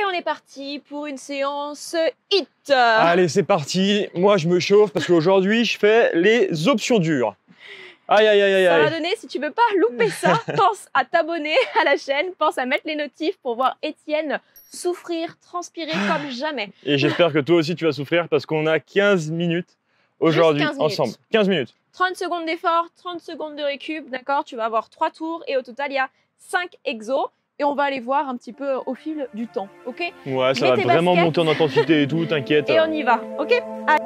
on est parti pour une séance HIIT. Allez, c'est parti. Moi, je me chauffe parce qu'aujourd'hui, je fais les options dures. Aïe, aïe, aïe, aïe. Ça va donner, si tu veux pas louper ça, pense à t'abonner à la chaîne, pense à mettre les notifs pour voir Étienne souffrir, transpirer comme jamais. Et j'espère que toi aussi, tu vas souffrir parce qu'on a 15 minutes aujourd'hui ensemble. 15 minutes. 30 secondes d'effort, 30 secondes de récup, d'accord? Tu vas avoir 3 tours et au total, il y a 5 exos. Et on va aller voir un petit peu au fil du temps, ok? Ouais, ça va vraiment monter en intensité et tout, t'inquiète. Et on y va, ok? Allez.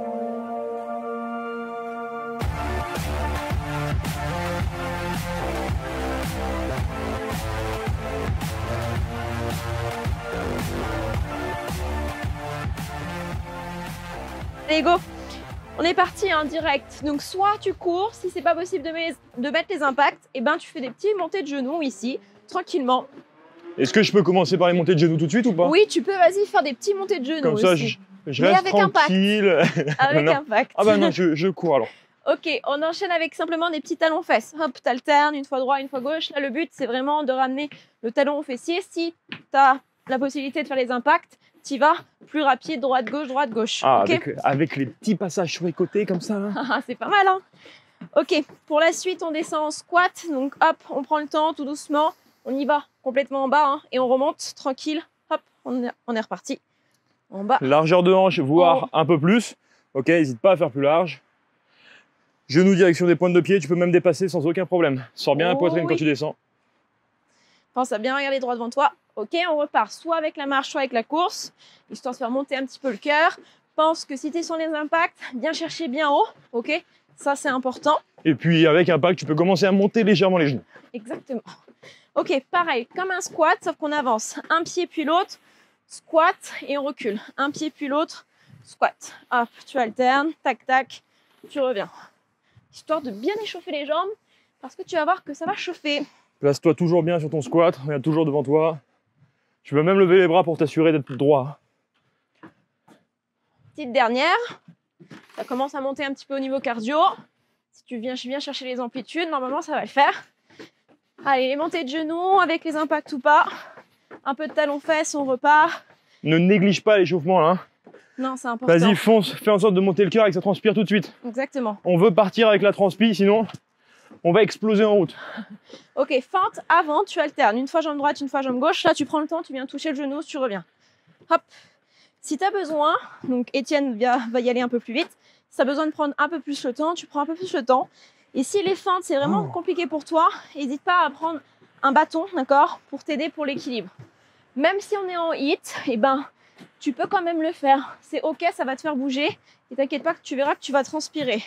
Allez, go! On est parti en direct. Donc, soit tu cours, si c'est pas possible de mettre les impacts, et ben tu fais des petits montées de genoux ici, tranquillement. Est-ce que je peux commencer par les montées de genoux tout de suite ou pas? Oui, tu peux, vas-y, faire des petits montées de genoux. Comme ça, aussi. je reste tranquille. Avec impact. Ah bah non, je cours alors. Ok, on enchaîne avec simplement des petits talons-fesses. Hop, t'alternes, une fois droit, une fois gauche. Là, le but, c'est vraiment de ramener le talon au fessier. Si tu as la possibilité de faire les impacts, tu vas plus rapide, droite-gauche, droite-gauche. Ah, okay, avec les petits passages sur les côtés comme ça. C'est pas mal, hein? Ok, pour la suite, on descend en squat. Donc, hop, on prend le temps tout doucement. On y va complètement en bas hein, et on remonte tranquille. Hop, on est reparti. En bas. Largeur de hanche, voire un peu plus. Ok, n'hésite pas à faire plus large. Genoux direction des pointes de pied, tu peux même dépasser sans aucun problème. Sors bien la poitrine quand tu descends. Pense à bien regarder droit devant toi. Ok, on repart soit avec la marche, soit avec la course, histoire de faire monter un petit peu le cœur. Pense que si tu es sur les impacts, bien chercher bien haut. Ok, ça c'est important. Et puis avec impact, tu peux commencer à monter légèrement les genoux. Exactement. Ok, pareil, comme un squat, sauf qu'on avance un pied puis l'autre, squat et on recule. Un pied puis l'autre, squat. Hop, tu alternes, tac, tac, tu reviens. Histoire de bien échauffer les jambes, parce que tu vas voir que ça va chauffer. Place-toi toujours bien sur ton squat, regarde toujours devant toi. Tu peux même lever les bras pour t'assurer d'être droit. Petite dernière, ça commence à monter un petit peu au niveau cardio. Si tu viens chercher les amplitudes, normalement ça va le faire. Allez, les montées de genoux avec les impacts ou pas. Un peu de talons-fesses, on repart. Ne néglige pas l'échauffement là. Non, c'est important. Vas-y, fonce, fais en sorte de monter le cœur et que ça transpire tout de suite. Exactement. On veut partir avec la transpi, sinon on va exploser en route. Ok, fente avant, tu alternes. Une fois jambe droite, une fois jambe gauche. Là, tu prends le temps, tu viens toucher le genou, tu reviens. Hop. Si tu as besoin, donc Étienne va y aller un peu plus vite. Si tu as besoin de prendre un peu plus le temps, tu prends un peu plus le temps. Et si les feintes, c'est vraiment compliqué pour toi, n'hésite pas à prendre un bâton, d'accord, pour t'aider pour l'équilibre. Même si on est en HIIT, eh ben, tu peux quand même le faire. C'est ok, ça va te faire bouger. Et t'inquiète pas que tu verras que tu vas transpirer.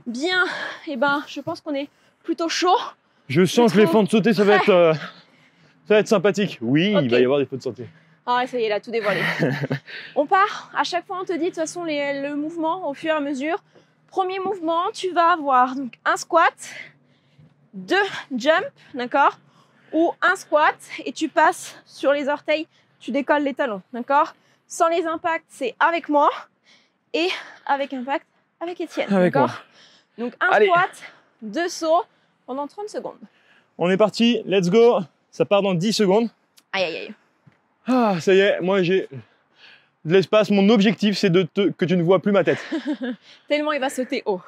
Bien, eh ben, je pense qu'on est plutôt chaud. Je sens que les fentes sautées, ça va être sympathique. Oui, okay. Il va y avoir des fentes sautées. Ah, ça y est, là, tout dévoilé. On part. À chaque fois, on te dit de toute façon le mouvement au fur et à mesure. Premier mouvement, tu vas avoir donc un squat, 2 jumps, d'accord, ou un squat et tu passes sur les orteils, tu décolles les talons, d'accord. Sans les impacts, c'est avec moi et avec impact avec Étienne, d'accord. Donc un squat, 2 sauts pendant 30 secondes. On est parti, let's go. Ça part dans 10 secondes. Aïe, aïe, aïe. Ah, ça y est, moi j'ai de l'espace. Mon objectif, c'est que tu ne vois plus ma tête. Tellement il va sauter haut.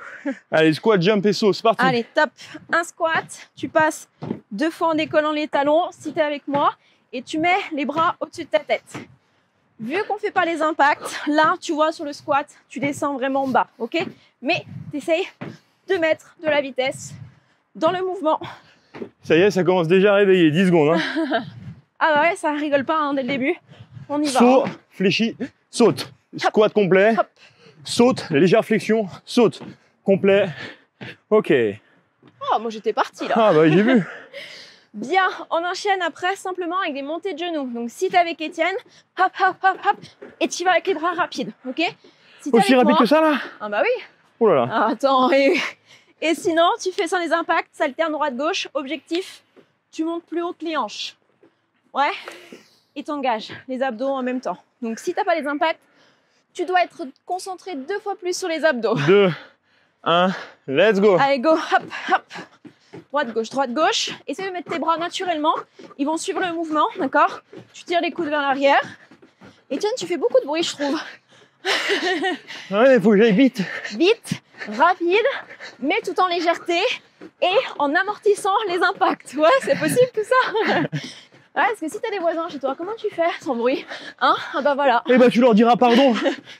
Allez, squat, jump et saut, c'est parti. Allez, top. Un squat, tu passes 2 fois en décollant les talons, si tu es avec moi, et tu mets les bras au-dessus de ta tête. Vu qu'on ne fait pas les impacts, là, tu vois, sur le squat, tu descends vraiment bas, ok? Mais tu essayes de mettre de la vitesse dans le mouvement. Ça y est, ça commence déjà à réveiller, 10 secondes. Hein. Ah bah ouais, ça rigole pas hein, dès le début. On y va. Saut, fléchi, saute. Squat complet, saute, légère flexion, saute, complet. Ok. Oh, moi j'étais partie là. Ah bah j'ai vu. Bien, on enchaîne après simplement avec des montées de genoux. Donc si tu es avec Étienne, hop, hop, hop, hop, et tu vas avec les bras rapides, ok? Si aussi rapide que ça là? Ah bah oui. Oh là là. Ah, attends, et sinon tu fais sans les impacts, ça alterne droite-gauche. Objectif, tu montes plus haut que les hanches. Ouais, et t'engages les abdos en même temps. Donc si t'as pas les impacts, tu dois être concentré 2 fois plus sur les abdos. 2, 1, let's go. Allez, go, hop, hop. droite, gauche. Essaye de mettre tes bras naturellement. Ils vont suivre le mouvement, d'accord? Tu tires les coudes vers l'arrière. Etienne, tu fais beaucoup de bruit, je trouve. Ouais, il faut que j'aille vite. Vite, rapide, mais tout en légèreté et en amortissant les impacts. Ouais, c'est possible tout ça. Ouais, parce que si t'as des voisins chez toi, comment tu fais sans bruit? Hein? Ah bah voilà. Eh ben, tu leur diras pardon.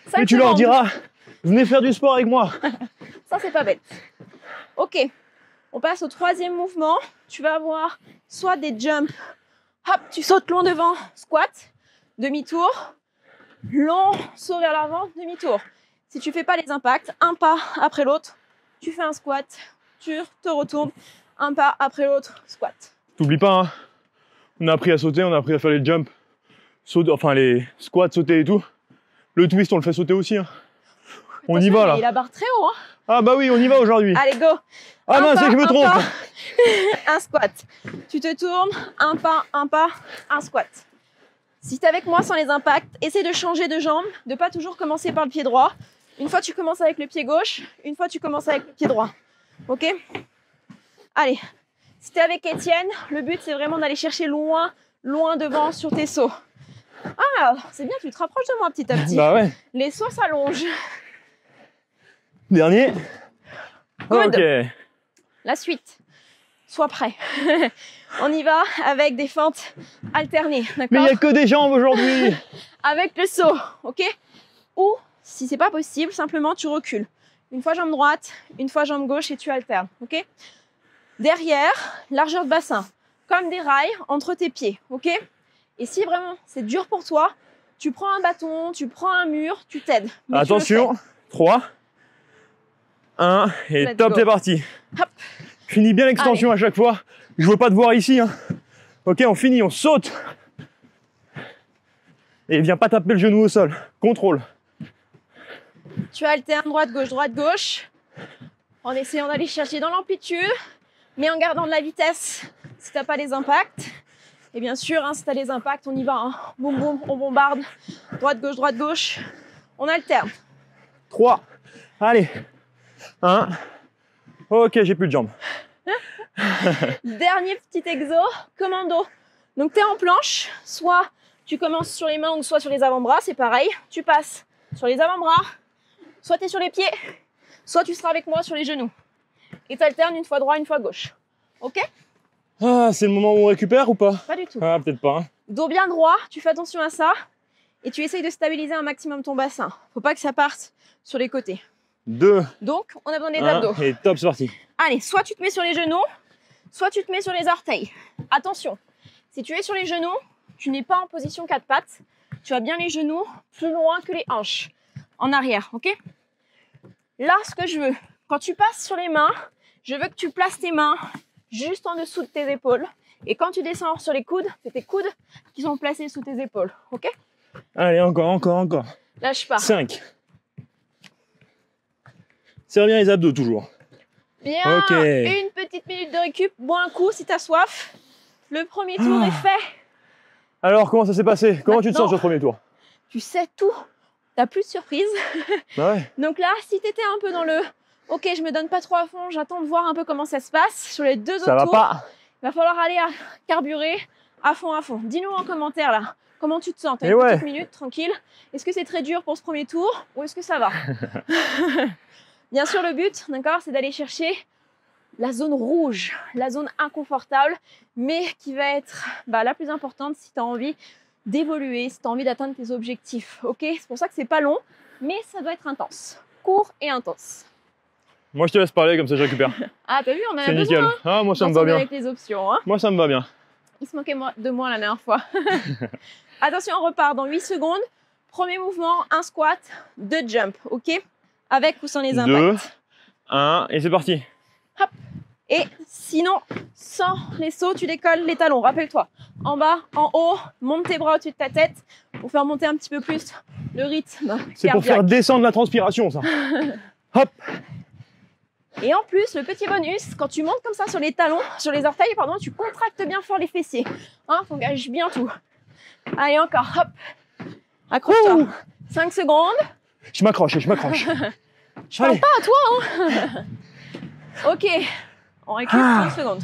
Ça Et tu leur diras, venez faire du sport avec moi. Ça, c'est pas bête. Ok, on passe au troisième mouvement. Tu vas avoir soit des jumps, hop, tu sautes long devant, squat, demi-tour, long saut vers l'avant, demi-tour. Si tu fais pas les impacts, un pas après l'autre, tu fais un squat, tu te retournes, un pas après l'autre, squat. T'oublies pas, hein, on a appris à sauter, on a appris à faire les jumps, enfin les squats, sauter et tout. Le twist, on le fait sauter aussi. Hein. On y va là. Il a barre très haut. Hein. Ah bah oui, on y va aujourd'hui. Allez, go. Ah non, c'est que je me trompe. Un squat. Tu te tournes, un pas, un squat. Si tu es avec moi sans les impacts, essaie de changer de jambe, de pas toujours commencer par le pied droit. Une fois, tu commences avec le pied gauche. Une fois, tu commences avec le pied droit. Ok? Allez. Si tu es avec Etienne, le but, c'est vraiment d'aller chercher loin, loin devant sur tes sauts. Ah, c'est bien, tu te rapproches de moi petit à petit. Bah ouais. Les sauts s'allongent. Dernier. Good. Ok. La suite. Sois prêt. On y va avec des fentes alternées. Mais il D'accord? n'y a que des jambes aujourd'hui. Avec le saut. Ok? Ou, si c'est pas possible, simplement tu recules. Une fois jambe droite, une fois jambe gauche et tu alternes. Ok? Derrière, largeur de bassin. Comme des rails entre tes pieds. Ok? Et si vraiment c'est dur pour toi, tu prends un bâton, tu prends un mur, tu t'aides. Mais tu le Attention. fais. 3, 1 et Let's top, go. c'est parti. Hop. Finis bien l'extension à chaque fois. Je veux pas te voir ici. Hein. Ok, on finit, on saute. Et viens pas taper le genou au sol. Contrôle. Tu alternes droite, gauche. En essayant d'aller chercher dans l'amplitude, mais en gardant de la vitesse si tu n'as pas les impacts. Et bien sûr, hein, si tu as les impacts, on y va. Hein. Boum, boum, on bombarde. Droite, gauche. On alterne. 3. Allez. 1. Ok, j'ai plus de jambes. Dernier petit exo, commando. Donc tu es en planche, soit tu commences sur les mains ou soit sur les avant-bras, c'est pareil. Tu passes sur les avant-bras, soit tu es sur les pieds, soit tu seras avec moi sur les genoux. Et tu alternes une fois droit, une fois gauche. Ok? Ah, c'est le moment où on récupère ou pas? Pas du tout. Ah, peut-être pas. Hein. Dos bien droit, tu fais attention à ça. Et tu essayes de stabiliser un maximum ton bassin. Faut pas que ça parte sur les côtés. 2, Donc, on a besoin des 1 abdos. et top, c'est parti. Allez, soit tu te mets sur les genoux, soit tu te mets sur les orteils. Attention, si tu es sur les genoux, tu n'es pas en position 4 pattes. Tu as bien les genoux plus loin que les hanches. En arrière, ok? Là, ce que je veux, quand tu passes sur les mains, je veux que tu places tes mains juste en dessous de tes épaules. Et quand tu descends sur les coudes, c'est tes coudes qui sont placés sous tes épaules, ok? Allez, encore. Lâche pas. 5. Serre bien les abdos toujours. Bien, Ok. Une petite minute de récup, bois un coup si tu as soif. Le premier tour est fait. Alors, comment ça s'est passé? Comment tu te sens Maintenant. sur le premier tour? Tu sais tout. T'as plus de surprise. Bah ouais. Donc là, si t'étais un peu dans le « Ok, je me donne pas trop à fond, j'attends de voir un peu comment ça se passe » sur les deux Ça autres va tours, pas. il va falloir aller à carburer à fond. Dis-nous en commentaire là, comment tu te sens? T'as Et une ouais. petite minute, tranquille. Est-ce que c'est très dur pour ce premier tour ou est-ce que ça va? Bien sûr, le but, d'accord, c'est d'aller chercher la zone rouge, la zone inconfortable, mais qui va être la plus importante si tu as envie d'évoluer, si tu as envie d'atteindre tes objectifs. Ok, c'est pour ça que c'est pas long, mais ça doit être intense, court et intense. Moi, je te laisse parler, comme ça je récupère. Ah, t'as vu, on a C'est besoin. nickel. Ah, moi, ça me Quand va on est bien. avec les options. Hein. Moi, ça me va bien. Il se moquait de moi la dernière fois. Attention, on repart dans 8 secondes. Premier mouvement, un squat, 2 jumps, ok? Avec ou sans les impacts. 2, 1, et c'est parti. Hop. Et sinon, sans les sauts, tu décolles les talons. Rappelle-toi, en bas, en haut, monte tes bras au-dessus de ta tête pour faire monter un petit peu plus le rythme. C'est pour faire descendre la transpiration, ça. Hop. Et en plus, le petit bonus, quand tu montes comme ça sur les talons, sur les orteils, pardon, tu contractes bien fort les fessiers. Hein, t'engages bien tout. Allez, encore, hop. Accroche-toi. 5 secondes. Je m'accroche. Je parle pas à toi, hein. Ok, On récupère 30 secondes.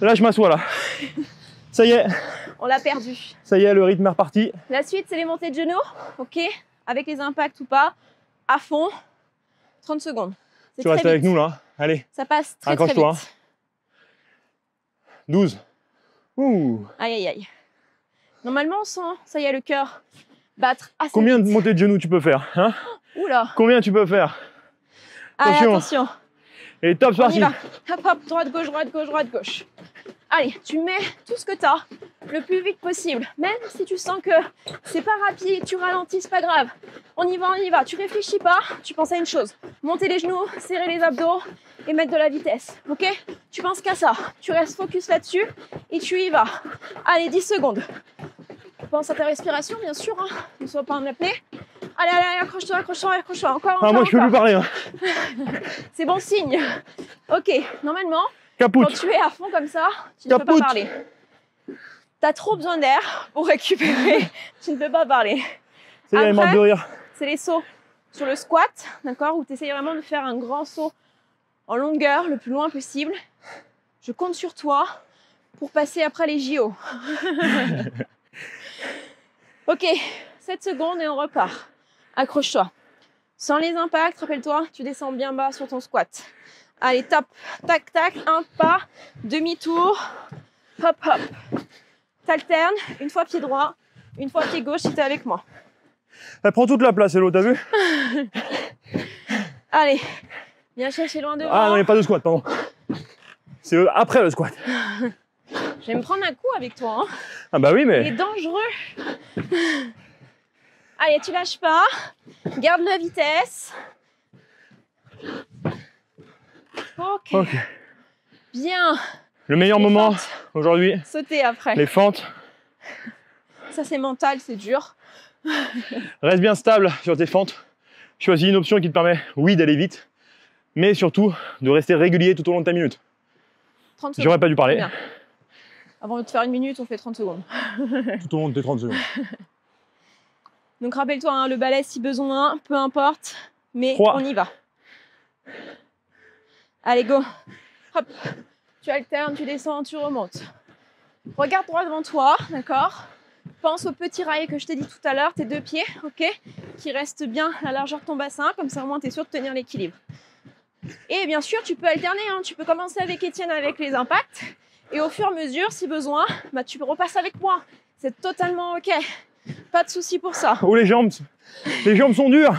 Là, je m'assois là. Ça y est. On l'a perdu. Ça y est, le rythme est reparti. La suite, c'est les montées de genoux. Ok. Avec les impacts ou pas. À fond. 30 secondes. Tu restes avec nous là. Allez. Ça passe très vite. Accroche-toi. 12. Ouh. Aïe, aïe, aïe. Normalement, on sent, ça y est, le cœur battre assez Combien vite. de montées de genoux tu peux faire, hein? Oula. Combien tu peux faire? Allez, Attention. attention. Et top, c'est On parti. y va. Hop, hop, droite, gauche, droite, gauche, droite, gauche. Allez, tu mets tout ce que tu as le plus vite possible. Même si tu sens que c'est pas rapide, tu ralentis, c'est pas grave. On y va, on y va. Tu réfléchis pas, tu penses à une chose. Monter les genoux, serrer les abdos et mettre de la vitesse. Ok? Tu penses qu'à ça. Tu restes focus là-dessus et tu y vas. Allez, 10 secondes. Pense à ta respiration, bien sûr. Hein. Ne sois pas en apnée. Allez, allez, accroche-toi, accroche-toi, accroche-toi. Encore, encore, Ah, moi, je peux encore. plus parler. Hein. C'est bon signe. Ok, normalement, Capoute. quand tu es à fond comme ça, tu ne peux pas Capoute. parler. Tu as trop besoin d'air pour récupérer. Tu ne peux pas parler. Ça y est, elle est morte de rire. C'est les sauts sur le squat, d'accord, où tu essayes vraiment de faire un grand saut en longueur, le plus loin possible. Je compte sur toi pour passer après les JO. Ok, 7 secondes et on repart. Accroche-toi. Sans les impacts, rappelle-toi, tu descends bien bas sur ton squat. Allez, top, tac, tac, un pas, demi-tour, hop, hop. T'alternes, une fois pied droit, une fois pied gauche si t'es avec moi. Elle prend toute la place, Hello, t'as vu? Allez, viens chercher loin devant. Ah non, il n'y a pas de squat, pardon. C'est après le squat. Je vais me prendre un coup avec toi. Hein. Ah bah oui, Il est mais... dangereux. Allez, tu lâches pas. Garde la vitesse. Ok. Ok. Bien. Le meilleur Les moment fentes. aujourd'hui, Sauter après. les fentes. Ça, c'est mental, c'est dur. Reste bien stable sur tes fentes. Choisis une option qui te permet, oui, d'aller vite, mais surtout de rester régulier tout au long de ta minute. 30 secondes. J'aurais pas dû parler. Bien. Avant de te faire une minute, on fait 30 secondes. Tout au long de tes 30 secondes. Donc rappelle-toi, hein, le balai si besoin, peu importe, mais 3. on y va. Allez, go. Hop. Tu alternes, tu descends, tu remontes. Regarde droit devant toi, d'accord? Pense au petit rail que je t'ai dit tout à l'heure, tes deux pieds, ok? Qui restent bien à la largeur de ton bassin, comme ça au moins tu es sûr de tenir l'équilibre. Et bien sûr, tu peux alterner, hein. Tu peux commencer avec Étienne avec les impacts, et au fur et à mesure, si besoin, bah, tu repasses avec moi. C'est totalement ok. Pas de souci pour ça. Oh, les jambes sont dures.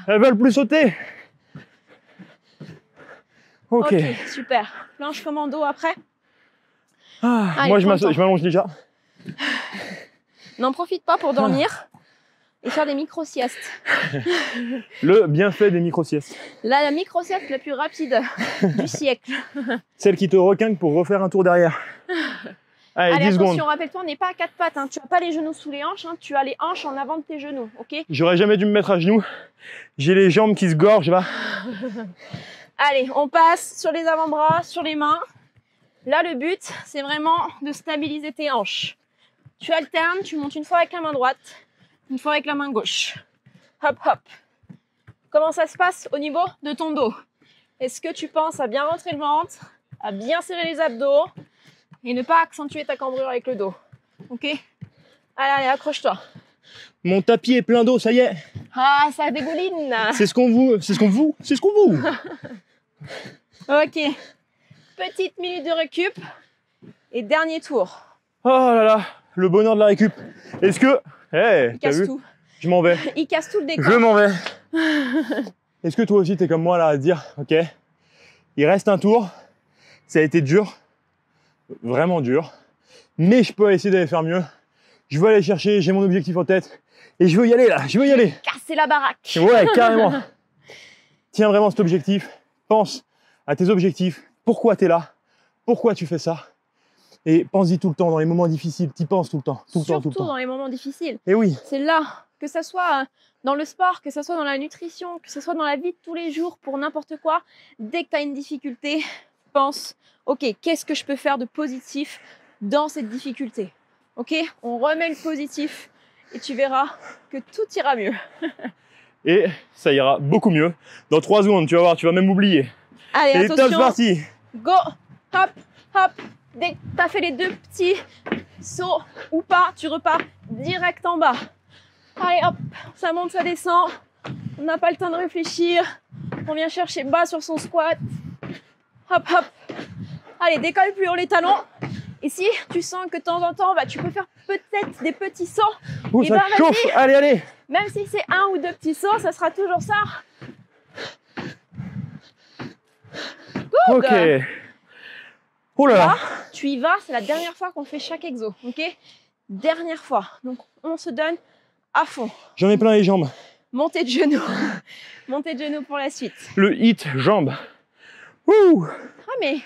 Elles veulent plus sauter. Ok. Ok, super. Planche commando après. Ah, Allez, moi, prends le temps. je m'allonge déjà. N'en profite pas pour dormir et faire des micro-siestes. Le bienfait des micro-siestes. Là, la micro-sieste la plus rapide du siècle. Celle qui te requinque pour refaire un tour derrière. Allez, Allez, 10 attention, secondes. rappelle-toi, on n'est pas à quatre pattes. Hein. Tu n'as pas les genoux sous les hanches, hein. Tu as les hanches en avant de tes genoux, ok? J'aurais jamais dû me mettre à genoux. J'ai les jambes qui se gorgent là. Allez, on passe sur les avant-bras, sur les mains. Là, le but, c'est vraiment de stabiliser tes hanches. Tu alternes, tu montes une fois avec la main droite, une fois avec la main gauche. Hop, hop. Comment ça se passe au niveau de ton dos? Est-ce que tu penses à bien rentrer le ventre, à bien serrer les abdos et ne pas accentuer ta cambrure avec le dos? Ok? Allez, allez, accroche-toi. Mon tapis est plein d'eau, ça y est. Ah, ça dégouline. C'est ce qu'on vous. Ok. Petite minute de récup et dernier tour. Oh là là, le bonheur de la récup. Est-ce que... Il t'as casse vu? tout. Je m'en vais. Il casse tout le décor. Je m'en vais. Est-ce que toi aussi t'es comme moi là à te dire, ok, il reste un tour, ça a été dur, vraiment dur, mais je peux essayer d'aller faire mieux. Je veux aller chercher, j'ai mon objectif en tête et je veux y aller là, je veux y aller. Casser la baraque. Ouais, carrément. Tiens vraiment cet objectif, pense à tes objectifs, pourquoi tu es là, pourquoi tu fais ça. Et pense-y tout le temps, dans les moments difficiles, t'y penses tout le temps, tout le Surtout temps. dans les moments difficiles. Et oui, C'est là, que ça soit dans le sport, que ça soit dans la nutrition, que ce soit dans la vie de tous les jours, pour n'importe quoi. Dès que tu as une difficulté, pense, ok, qu'est-ce que je peux faire de positif dans cette difficulté? Ok, on remet le positif et tu verras que tout ira mieux. et ça ira beaucoup mieux. Dans 3 secondes, tu vas voir, tu vas même oublier. Allez, Et top, c'est attention, parti. Go. Hop, hop. Dès que tu as fait les 2 petits sauts ou pas, tu repars direct en bas. Allez, hop, ça monte, ça descend. On n'a pas le temps de réfléchir. On vient chercher bas sur son squat. Hop, hop. Allez, décolle plus haut les talons. Et si tu sens que de temps en temps, bah, tu peux faire peut-être des petits sauts. Ouh, et ça bah, chauffe. Allez, allez. Même si c'est 1 ou 2 petits sauts, ça sera toujours ça. Good. Ok. Oh là Là, là. tu y vas, c'est la dernière fois qu'on fait chaque exo, ok? Dernière fois. Donc, on se donne à fond. J'en ai plein les jambes. Montée de genoux. Montée de genoux pour la suite. Le hit jambes. Ouh. Ah, mais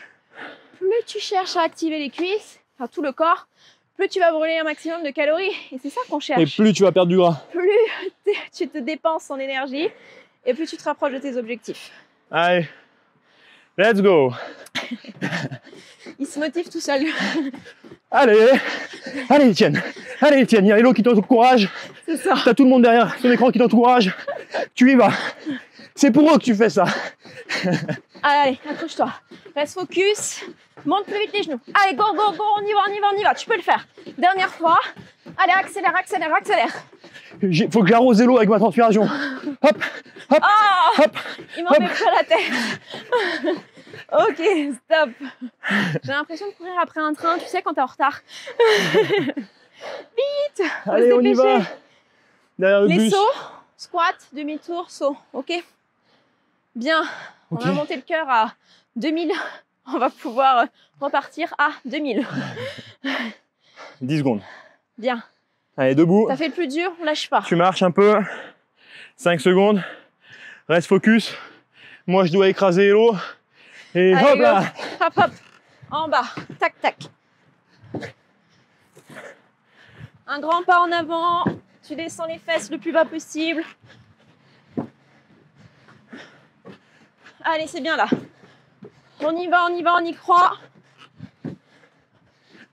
plus tu cherches à activer les cuisses, enfin tout le corps, plus tu vas brûler un maximum de calories. Et c'est ça qu'on cherche. Et plus tu vas perdre du gras. Plus tu te dépenses en énergie et plus tu te rapproches de tes objectifs. Allez. Let's go. Il se motive tout seul. Allez. Allez, Étienne. Allez, Étienne. Il y a Hello qui t'encourage. C'est ça. T'as tout le monde derrière son écran qui t'encourage. Tu y vas. C'est pour eux que tu fais ça. Allez, accroche-toi. Reste focus. Monte plus vite les genoux. Allez, go, go, go. On y va, on y va, on y va. Tu peux le faire. Dernière fois. Allez, accélère, accélère, accélère. Faut que j'arrose Hello avec ma transpiration. Hop, hop, Ah, hop. il m'en hop. met plein la tête. Ok, stop. J'ai l'impression de courir après un train, tu sais, quand t'es en retard. Vite. Faut Allez, se on y va. dépêcher. Derrière le Les bus. sauts, squat, demi-tour, saut. Ok. Bien. Ok. On va monter le cœur à 2000. On va pouvoir repartir à 2000. 10 secondes. Bien. Allez, debout. T'as fait le plus dur, on lâche pas. Tu marches un peu. 5 secondes. Reste focus. Moi, je dois écraser Hello. Et Allez, hop go. là. Hop, hop. En bas. Tac, tac. Un grand pas en avant. Tu descends les fesses le plus bas possible. Allez, c'est bien là. On y va, on y va, on y croit.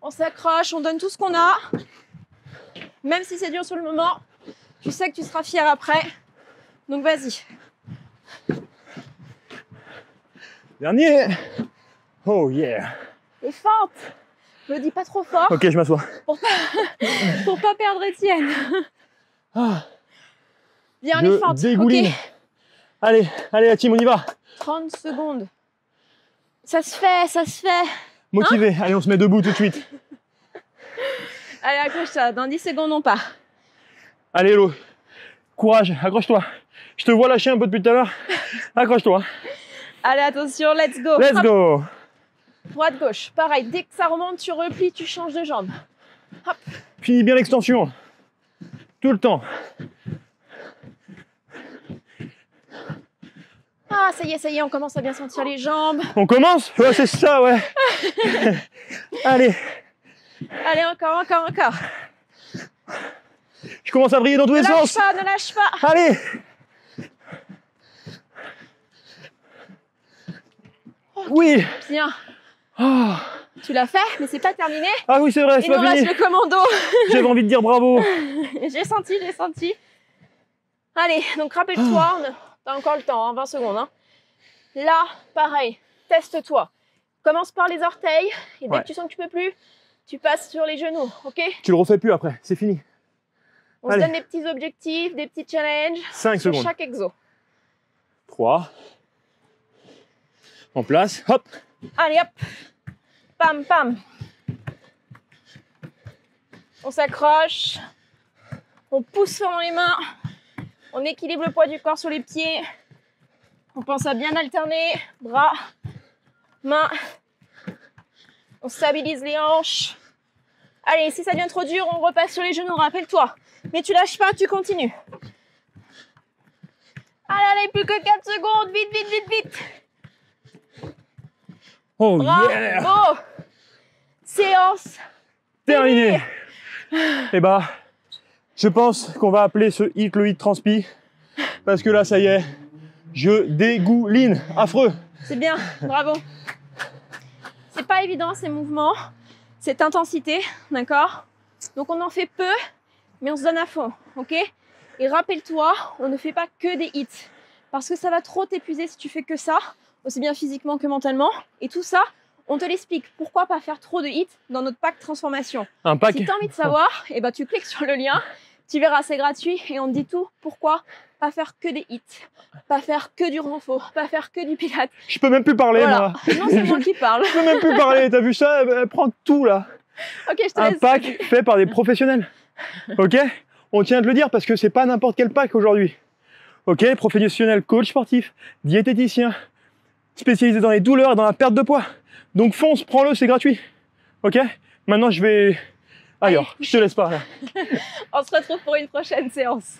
On s'accroche, on donne tout ce qu'on a. Même si c'est dur sur le moment, tu sais que tu seras fier après. Donc vas-y. Dernier. Oh yeah. Et fente. Je le dis pas trop fort Ok, je m'assois. pour pas perdre Étienne. Ah, Bien les fentes. je dégouline. Ok. Allez, allez la team, on y va. 30 secondes. Ça se fait, ça se fait. Motivé. Allez, on se met debout tout de suite. Allez, accroche-toi. Dans 10 secondes, on part. Allez, Hello. Courage, accroche-toi. Je te vois lâcher un peu depuis tout à l'heure. Accroche-toi. Allez, attention, let's go. Let's Hop. go. Droite, gauche. Pareil, dès que ça remonte, tu replies, tu changes de jambe. Hop. Finis bien l'extension. Tout le temps. Ah, ça y est, on commence à bien sentir les jambes. On commence? Ouais, c'est ça, ouais. Allez, Allez, encore, encore, encore. je commence à briller dans tous les Ne lâche sens. pas, ne lâche pas. Allez. Oui. Bien. Oh. Tu l'as fait, mais c'est pas terminé. Ah oui, c'est vrai, c'est Il nous pas reste fini. le commando. J'avais envie de dire bravo. J'ai senti, j'ai senti. Allez, donc rappelle-toi, t'as encore le temps, hein, 20 secondes. Hein. Là, pareil, teste-toi. Commence par les orteils et dès Ouais. que tu sens que tu peux plus, tu passes sur les genoux, ok? Tu le refais plus après, c'est fini. On Allez. se donne des petits objectifs, des petits challenges 5 sur secondes. chaque exo. 3. En place, hop. Allez, hop. Pam, pam. On s'accroche. On pousse fort dans les mains. On équilibre le poids du corps sur les pieds. On pense à bien alterner. Bras, mains. On stabilise les hanches. Allez, si ça devient trop dur, on repasse sur les genoux, rappelle-toi. Mais tu lâches pas, tu continues. Allez, allez, plus que 4 secondes. Vite, vite, vite, vite. Oh Bravo. yeah. Séance. Terminé. Et bah, je pense qu'on va appeler ce hit le hit transpi. Parce que là, ça y est, je dégouline. Affreux. C'est bien, bravo. C'est pas évident ces mouvements, cette intensité, d'accord? Donc on en fait peu, mais on se donne à fond, ok? Et rappelle-toi, on ne fait pas que des hits. Parce que ça va trop t'épuiser si tu fais que ça. aussi bien physiquement que mentalement. Et tout ça, on te l'explique. Pourquoi pas faire trop de hits dans notre pack transformation? Un pack. Si tu as envie de savoir, eh ben, tu cliques sur le lien, tu verras, c'est gratuit et on te dit tout. Pourquoi pas faire que des hits, pas faire que du renfort, pas faire que du pilates. Je peux même plus parler, Voilà. moi. Non, c'est moi qui parle. Je peux même plus parler. T'as vu ça? Elle prend tout, là. Ok, je te Un laisse. pack fait par des professionnels. Ok? On tient à te le dire parce que c'est pas n'importe quel pack aujourd'hui. Ok? Professionnel, coach sportif, diététicien, spécialisé dans les douleurs et dans la perte de poids. Donc fonce, prends-le, c'est gratuit. Ok? Maintenant, je vais ailleurs. Je te laisse pas là. On se retrouve pour une prochaine séance.